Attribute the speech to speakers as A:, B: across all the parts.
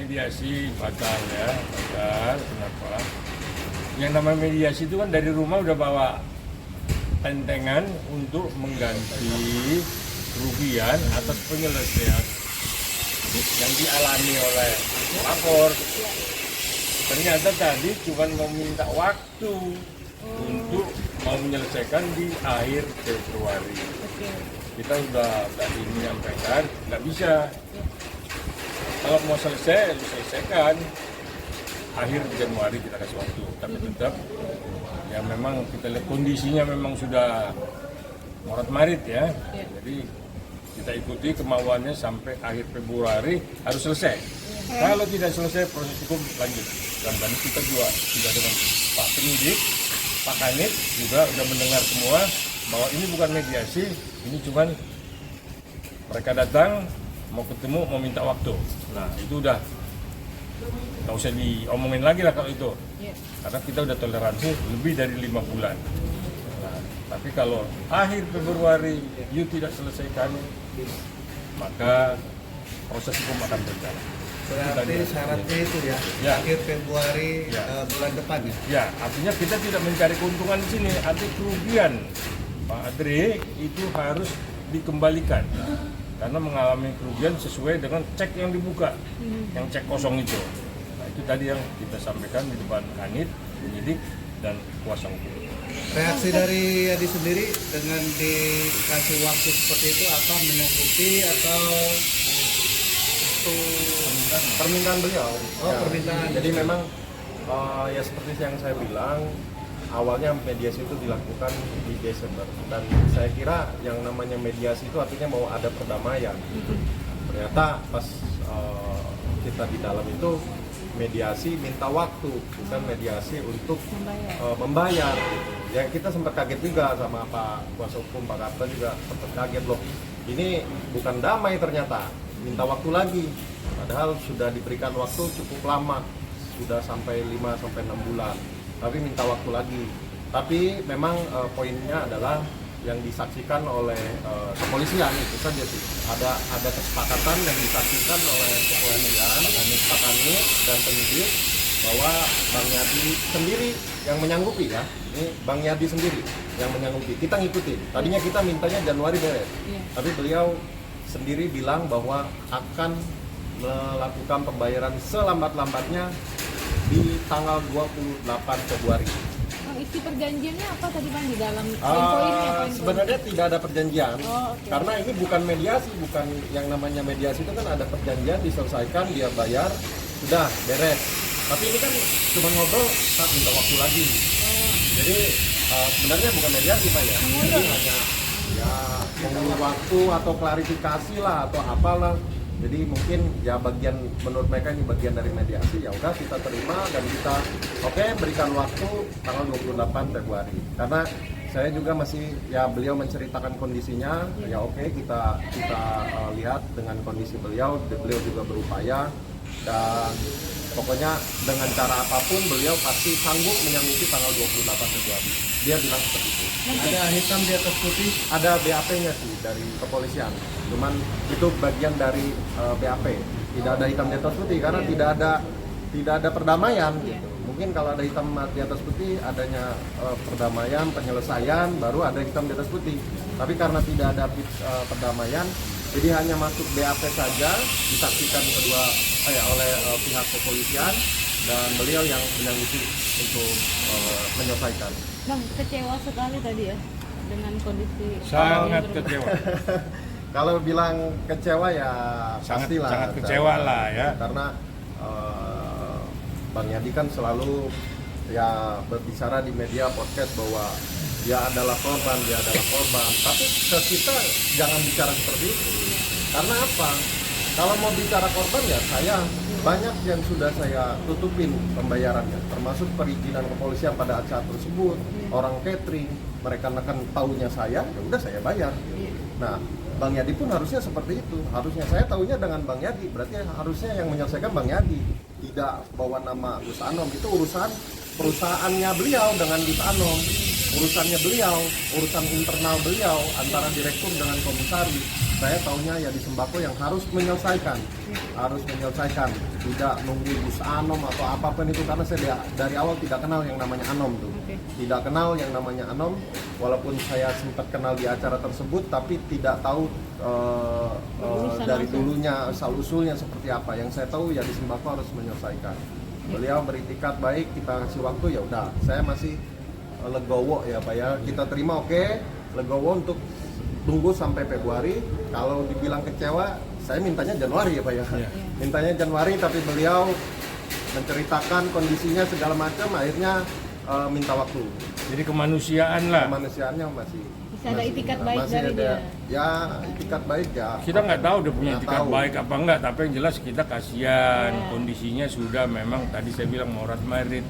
A: mediasi batal ya, batal. Kenapa? Yang namanya mediasi itu kan dari rumah udah bawa tentengan untuk mengganti kerugian atas penyelesaian yang dialami oleh lapor. Ternyata tadi cuma mau minta waktu untuk mau menyelesaikan di akhir Februari. Kita sudah tadi menyampaikan nggak bisa. Kalau mau selesaikan akhir Januari kita kasih waktu. Tapi tetap ya memang kita lihat kondisinya memang sudah morat-marit ya. Jadi kita ikuti kemauannya sampai akhir Februari harus selesai. Kalau tidak selesai proses hukum lanjut. Dan tadi kita juga sudah dengan Pak Penyidik, Pak Kanit juga sudah mendengar semua bahwa ini bukan mediasi, ini cuman mereka datang mau ketemu, mau minta waktu. Nah itu udah nggak usah diomongin lagi lah kalau itu, karena kita udah toleransi lebih dari 5 bulan. Nah, tapi kalau akhir Februari you tidak selesaikan, maka proses hukum akan berjalan.
B: Berarti syaratnya itu ya, akhir Februari bulan depan ya?
A: Ya, artinya kita tidak mencari keuntungan di sini, arti kerugian Pak Adri itu harus dikembalikan karena mengalami kerugian sesuai dengan cek yang dibuka, yang cek kosong itu. Nah itu tadi yang kita sampaikan di depan Kanit, penyidik, dan kuasa hukum.
B: Reaksi dari Yadi sendiri dengan dikasih waktu seperti itu apa, menyanggupi atau
C: permintaan beliau?
B: Permintaan.
C: Jadi memang ya seperti yang saya bilang, awalnya mediasi itu dilakukan di Desember, dan saya kira yang namanya mediasi itu artinya mau ada perdamaian. Ternyata pas kita di dalam itu mediasi minta waktu, bukan mediasi untuk membayar. Ya kita sempat kaget juga sama Pak kuasa hukum Pak Kapten juga sempat kaget loh. Ini bukan damai ternyata, minta waktu lagi. Padahal sudah diberikan waktu cukup lama, sudah sampai 5-6 bulan. Tapi minta waktu lagi. Tapi memang poinnya adalah yang disaksikan oleh kepolisian itu saja sih. Ada kesepakatan yang disaksikan oleh kepolisian, Pak Kanit dan penyidik, bahwa Bang Yadi sendiri yang menyanggupi ya. Ini Bang Yadi sendiri yang menyanggupi. Kita ngikutin. Tadinya kita mintanya Januari beres. Tapi beliau sendiri bilang bahwa akan melakukan pembayaran selambat-lambatnya di tanggal 28 Februari.
D: Isi perjanjiannya apa tadi Bang di dalam poin-poinnya?
C: Sebenarnya tidak ada perjanjian,
D: okay.
C: Karena ini bukan mediasi, bukan yang namanya mediasi itu kan ada perjanjian diselesaikan, dia bayar, sudah beres. Tapi ini kan cuma ngobrol, tak minta waktu lagi. Jadi sebenarnya bukan mediasi Pak ya, jadi hanya ya mengulur waktu atau klarifikasi lah atau apalah. Jadi mungkin ya bagian menurut mereka ini bagian dari mediasi, ya udah kita terima dan kita berikan waktu tanggal 28 Februari. Karena saya juga masih ya beliau menceritakan kondisinya, ya kita lihat dengan kondisi beliau juga berupaya dan pokoknya dengan cara apapun beliau pasti sanggup menyanggupi tanggal 28 Februari. Dia bilang seperti itu.
B: Ada hitam di atas putih?
C: Ada BAP-nya sih dari kepolisian. Cuman itu bagian dari BAP. Tidak ada hitam di atas putih karena tidak ada perdamaian gitu. Mungkin kalau ada hitam di atas putih adanya perdamaian, penyelesaian, baru ada hitam di atas putih. Tapi karena tidak ada perdamaian, jadi hanya masuk BAP saja, disaksikan oleh pihak kepolisian dan beliau yang menyanggupi untuk menyelesaikan.
D: Bang, kecewa sekali tadi ya dengan kondisi.
A: Sangat kecewa.
C: Kalau bilang kecewa ya pastilah.
A: Sangat kecewa lah ya.
C: Karena Bang Yadi kan selalu ya berbicara di media podcast bahwa dia adalah korban. Tapi ke kita jangan bicara seperti itu. Karena apa? Kalau mau bicara korban ya saya banyak yang sudah saya tutupin pembayarannya, termasuk perizinan kepolisian pada acara tersebut, orang catering, mereka akan tahunya saya, ya udah saya bayar. Nah, Bang Yadi pun harusnya seperti itu. Harusnya saya tahunya dengan Bang Yadi, berarti harusnya yang menyelesaikan Bang Yadi, tidak bawa nama Gus Anom. Itu urusan perusahaannya beliau dengan Gus Anom, urusannya beliau, urusan internal beliau antara direktur dengan komisaris. saya taunya ya di sembako yang harus menyelesaikan, tidak nunggu Gus Anom atau apapun itu, karena saya dari awal tidak kenal yang namanya Anom tuh, tidak kenal yang namanya Anom, walaupun saya sempat kenal di acara tersebut, tapi tidak tahu dari dulunya asal usulnya seperti apa. Yang saya tahu ya di sembako harus menyelesaikan. Beliau beritikat baik, kita kasih waktu, ya udah, saya masih legowo ya Pak ya, kita terima, oke, legowo untuk tunggu sampai Februari. Kalau dibilang kecewa, saya mintanya Januari ya Pak ya. Mintanya Januari, tapi beliau menceritakan kondisinya segala macam, akhirnya minta waktu.
A: Jadi kemanusiaan lah.
C: Kemanusiaannya masih
D: Ada itikat baik
C: masih
D: dari
C: ada,
D: dia.
C: ya itikat baik ya.
A: Kita nggak tahu dia punya
C: Nggak
A: itikat
C: tahu.
A: baik apa enggak, tapi yang jelas kita kasihan. Kondisinya sudah memang tadi saya bilang morat marit.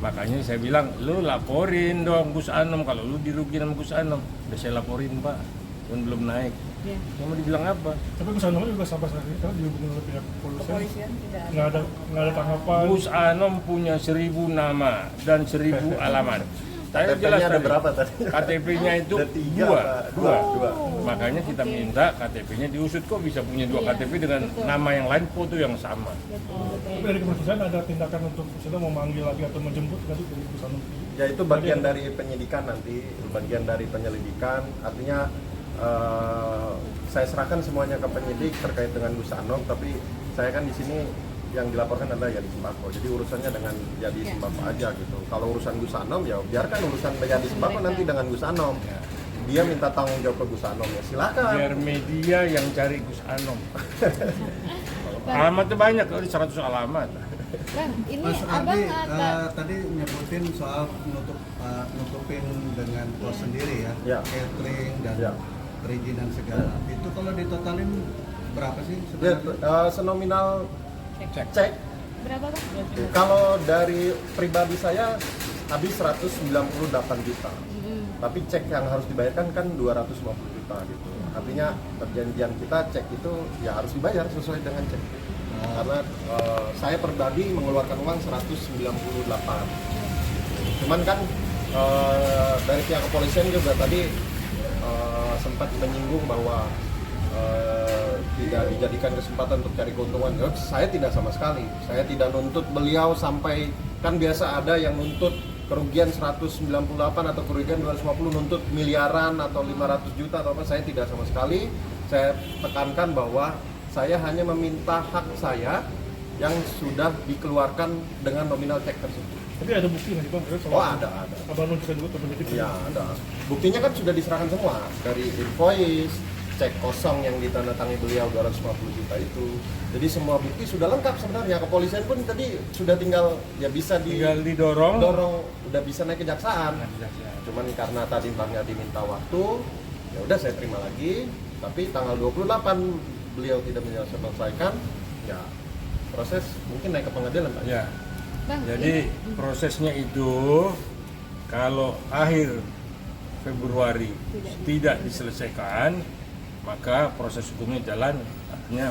A: Makanya saya bilang, lu laporin dong Gus Anom, kalau lu dirugiin sama Gus Anom. Udah saya laporin Pak, cuman belum naik.
D: Ya.
A: Mau dibilang apa?
E: Tapi Gus Anom juga sampai saat ini kan dihubungi oleh pihak kepolisian nggak ada tanggapan.
A: Gus Anom punya 1000 nama dan 1000 alamat. Saya
C: KTP-nya
A: jelas
C: ada
A: tadi.
C: berapa tadi?
A: KTP-nya itu
C: Ada tiga,
A: dua.
C: Pak. Dua.
A: Makanya kita minta KTP-nya diusut, kok bisa punya 2 KTP dengan nama yang lain, foto yang sama.
E: Tapi dari kepolisian ada tindakan untuk misalnya mau manggil lagi atau menjemput tadi dari Gus Anom.
C: Ya itu bagian dari penyidikan nanti, bagian dari penyelidikan. Artinya saya serahkan semuanya ke penyidik terkait dengan Gus Anom, tapi saya kan di sini yang dilaporkan adalah Yadi Sembako. Jadi urusannya dengan Yadi Sembako aja gitu. Kalau urusan Gus Anom ya biarkan urusan Yadi Sembako nanti dengan Gus Anom. Dia minta tanggung jawab ke Gus Anom, ya silakan.
A: Biar media yang cari Gus Anom. Alamatnya banyak, kali 100 alamat.
D: Bang, ini
B: Mas
D: abang
B: Ardi
D: ada
B: tadi nyebutin soal nutupin dengan kos sendiri ya,
C: Ya.
B: catering dan
C: Ya.
B: perizinan segala. Itu kalau ditotalin berapa sih
C: Ya,
B: sebenarnya?
C: senominal
A: Cek.
C: cek.
D: berapa bang?
C: Kalau dari pribadi saya habis 198 juta. Tapi cek yang harus dibayarkan kan 250 juta gitu. Artinya perjanjian kita cek itu ya harus dibayar sesuai dengan cek. Karena saya pribadi mengeluarkan uang 198. Cuman kan dari pihak kepolisian juga tadi sempat menyinggung bahwa tidak dijadikan kesempatan untuk cari keuntungan. Saya tidak sama sekali. Saya tidak nuntut beliau sampai, kan biasa ada yang nuntut kerugian 198 atau kerugian 250, nuntut miliaran atau 500 juta atau apa. Saya tidak sama sekali. Saya tekankan bahwa saya hanya meminta hak saya yang sudah dikeluarkan dengan nominal cek tersebut.
E: Tapi ada bukti nggak sih Bang?
C: Oh ada.
E: Abang nunjukkan juga ke penyidik.
C: Ya ada. Buktinya kan sudah diserahkan semua, dari invoice, cek kosong yang ditandatangani beliau 250 juta itu. Jadi semua bukti sudah lengkap sebenarnya. Kepolisian pun tadi sudah tinggal ya bisa
A: Tinggal didorong.
C: udah bisa naik kejaksaan. Cuman karena tadi Bangnya diminta waktu, ya udah saya terima lagi. Tapi tanggal 28 beliau tidak menyelesaikan, ya proses mungkin naik ke pengadilan Pak.
A: Ya.
D: Bang,
A: Jadi prosesnya itu kalau akhir Februari tidak diselesaikan, maka proses hukumnya jalan, artinya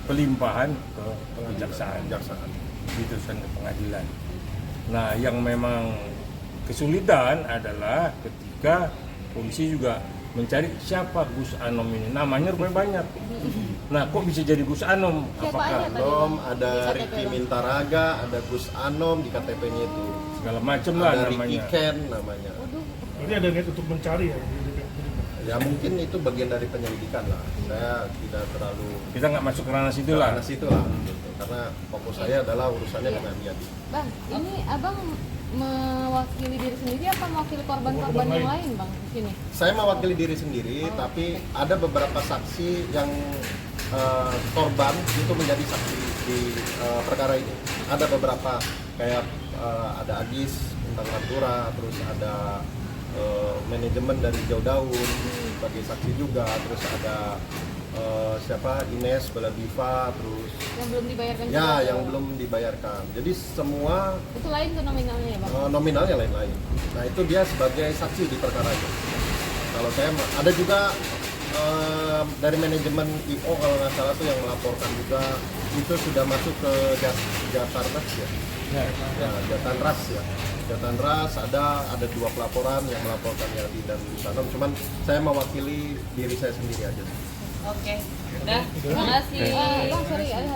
A: pelimpahan ke kejaksaan, diteruskan ke pengadilan. Nah, yang memang kesulitan adalah ketika polisi juga mencari siapa Gus Anom ini, namanya rupanya banyak. Nah, kok bisa jadi Gus Anom?
D: Siapa
A: Apakah
D: aja tadi?
C: Anom, ada
D: Di KTP
C: Ricky
D: Bang.
C: Mintaraga, ada Gus Anom di KTP-nya itu.
A: segala macam lah
C: Ada Ricky
A: namanya.
C: Ken namanya.
D: Waduh,
E: Jadi ada niat untuk mencari ya.
C: Ya mungkin itu bagian dari penyelidikan lah. Saya tidak terlalu
A: Kita nggak masuk ke ranah situ lah.
C: karena situ lah, gitu. Karena fokus saya adalah urusannya dengan Yadi.
D: Bang, ini abang mewakili diri sendiri apa mewakili korban-korban yang lain bang di sini?
C: Saya mewakili diri sendiri, tapi ada beberapa saksi yang korban itu menjadi saksi di perkara ini. Ada beberapa kayak ada Agis tentang Pantura, terus ada manajemen dari Jauh Daun sebagai saksi juga, terus ada siapa Ines Beladiva, terus
D: Yang belum dibayarkan
C: ya
D: juga?
C: yang belum dibayarkan. Jadi semua
D: Itu lain tuh nominalnya ya bang?
C: nominalnya lain-lain. Nah itu dia sebagai saksi di perkara itu. Kalau saya ada juga dari manajemen IO kalau nggak salah tuh yang melaporkan juga, itu sudah masuk ke Jatanras ya. Ya, Jatanras ya. Jatanras ada 2 pelaporan yang melaporkan Yadi dan Gus Anom. Cuman saya mewakili diri saya sendiri aja.
F: Oke, udah. Terima kasih.
D: Bang, sorry, ada